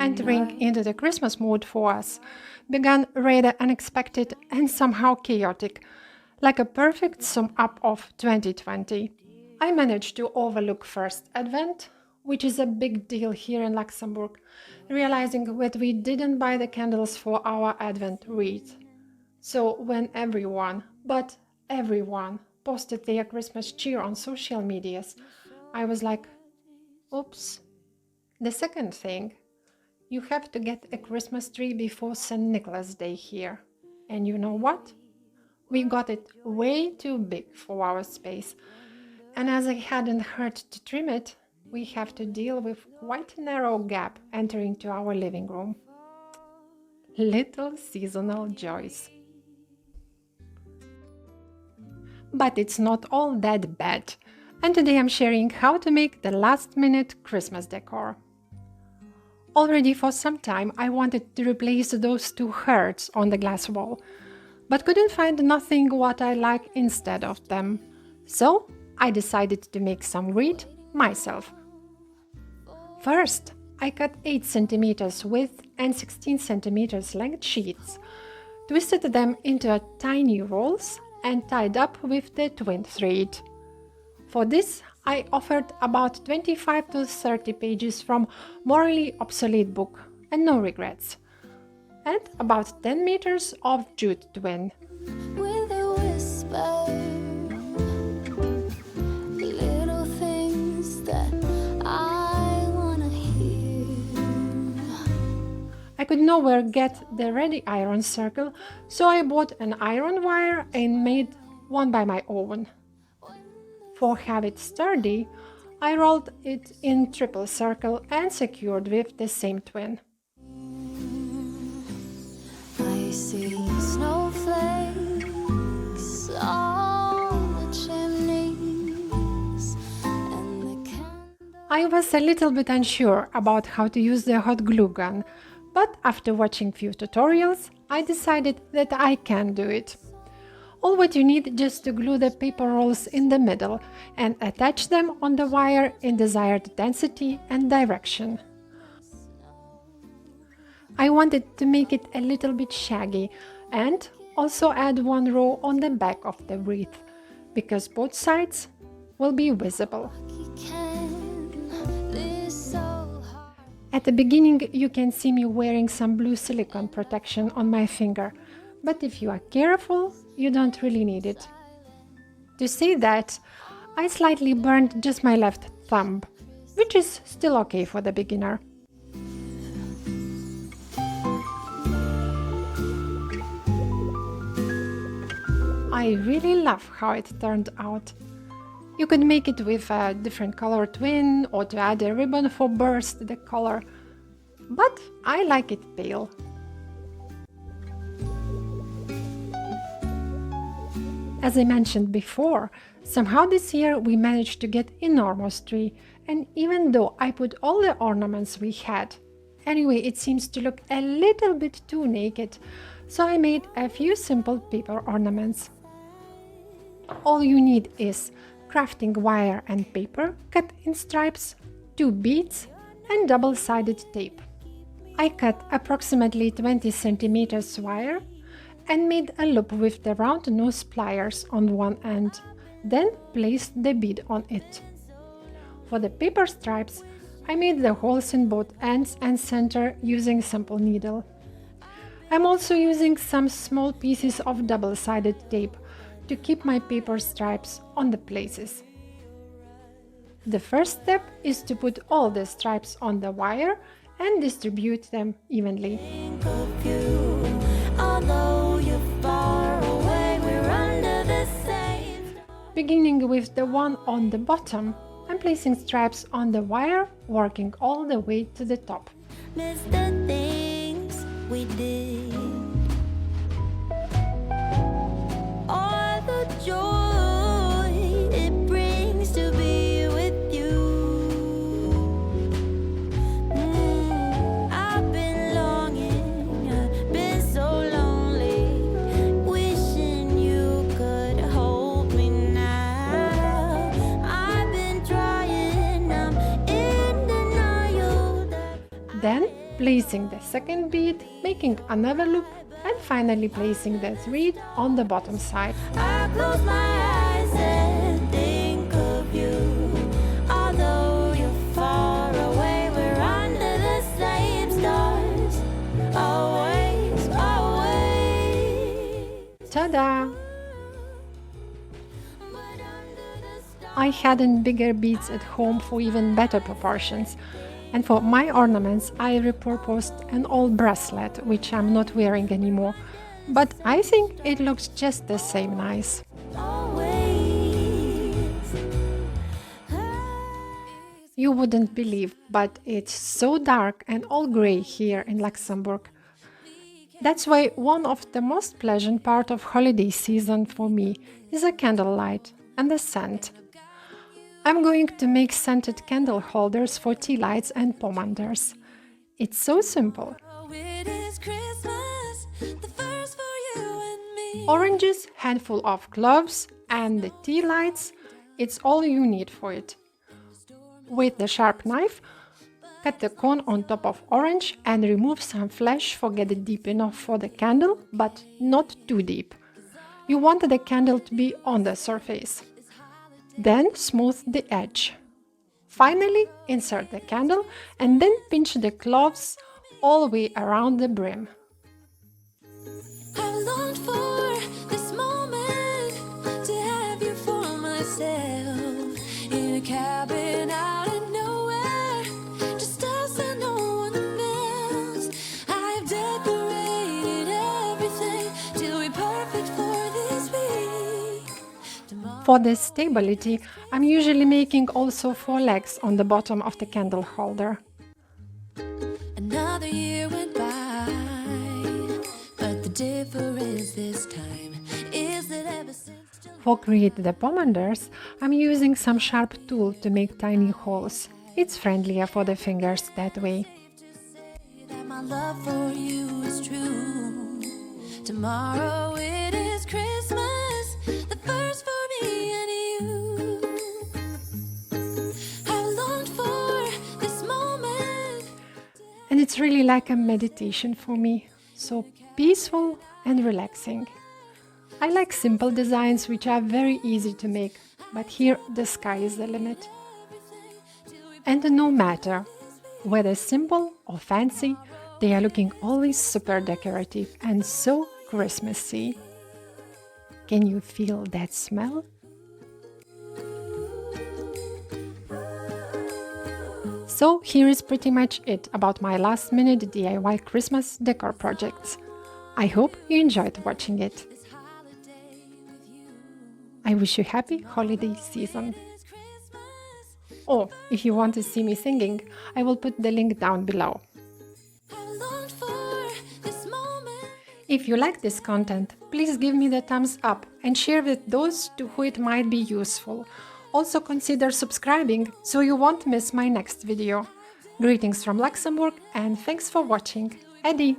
entering into the Christmas mood for us began rather unexpected and somehow chaotic, like a perfect sum up of 2020. I managed to overlook First Advent, which is a big deal here in Luxembourg, realizing that we didn't buy the candles for our Advent wreath. So when everyone, but everyone, posted their Christmas cheer on social medias, I was like, oops. The second thing, you have to get a Christmas tree before St. Nicholas Day here. And you know what? We got it way too big for our space. And as I hadn't heard to trim it, we have to deal with quite a narrow gap entering to our living room. Little seasonal joys. But it's not all that bad. And today I'm sharing how to make the last-minute Christmas decor. Already for some time I wanted to replace those two hearts on the glass wall, but couldn't find nothing what I like instead of them. So I decided to make some wreath myself. First, I cut 8 cm width and 16 cm length sheets, twisted them into tiny rolls and tied up with the twin thread. For this, I offered about 25 to 30 pages from morally obsolete book and no regrets, and about 10 meters of jute twine. With a whisper, little things that I wanna hear. I could nowhere get the ready iron circle, so I bought an iron wire and made one by my own. For have it sturdy, I rolled it in triple circle and secured with the same twine. I see snowflakes on the chimneys and the I was a little bit unsure about how to use the hot glue gun, but after watching few tutorials, I decided that I can do it. All what you need just to glue the paper rolls in the middle and attach them on the wire in desired density and direction. I wanted to make it a little bit shaggy and also add one row on the back of the wreath, because both sides will be visible. At the beginning you can see me wearing some blue silicone protection on my finger, but if you are careful, you don't really need it. To say that, I slightly burned just my left thumb, which is still okay for the beginner. I really love how it turned out. You could make it with a different color twine or to add a ribbon for burst the color, but I like it pale. As I mentioned before, somehow this year we managed to get enormous tree, and even though I put all the ornaments we had, anyway it seems to look a little bit too naked, so I made a few simple paper ornaments. All you need is crafting wire and paper cut in stripes, 2 beads and double-sided tape. I cut approximately 20 centimeters wire and made a loop with the round nose pliers on one end, then placed the bead on it. For the paper stripes, I made the holes in both ends and center using simple needle. I'm also using some small pieces of double-sided tape to keep my paper stripes on the places. The first step is to put all the stripes on the wire and distribute them evenly. think of you, although you're far away, we're under the same. Beginning with the one on the bottom, I'm placing stripes on the wire, working all the way to the top. Miss the things we did. All the joy it brings to be with you. I've been longing, I've been so lonely, wishing you could hold me now. I've been trying, I'm in denial that Then placing the second bead, making another loop, and finally placing the thread on the bottom side. I close my eyes and think of you. Although you're far away, we're under the same stars. Always, always. Ta-da! I hadn't bigger beads at home for even better proportions. And for my ornaments, I repurposed an old bracelet, which I'm not wearing anymore. But I think it looks just the same nice. Always. You wouldn't believe, but it's so dark and all grey here in Luxembourg. That's why one of the most pleasant part of holiday season for me is a candlelight and the scent. I'm going to make scented candle holders for Tealights and Pomanders. It's so simple. Oh, it is Christmas, the first for you and me. Oranges, handful of cloves, and the Tealights, it's all you need for it. With the sharp knife, cut the cone on top of orange and remove some flesh for get it deep enough for the candle, but not too deep. You want the candle to be on the surface. Then smooth the edge. Finally, insert the candle and then pinch the cloves all the way around the brim. I've longed for this moment to have you for myself in a cabin out of nowhere, just us and no one else. I've decorated everything till we're perfect for this week. For the stability, I'm usually making also 4 legs on the bottom of the candle holder. Another year went by, but the difference this time is that ever since For create the pomanders, I'm using some sharp tool to make tiny holes. It's friendlier for the fingers that way. that my love for you is true. Tomorrow it is Christmas, the first for me and you. I've longed for this moment. And it's really like a meditation for me, so peaceful and relaxing. I like simple designs which are very easy to make, but here the sky is the limit. And no matter whether simple or fancy, they are looking always super decorative and so Christmassy. Can you feel that smell? So here is pretty much it about my last minute DIY Christmas decor projects. I hope you enjoyed watching it. I wish you happy holiday season. Oh, if you want to see me singing, I will put the link down below. I've longed for this moment. If you like this content, please give me the thumbs up and share with those to who it might be useful. Also consider subscribing so you won't miss my next video. Greetings from Luxembourg and thanks for watching. Eddie!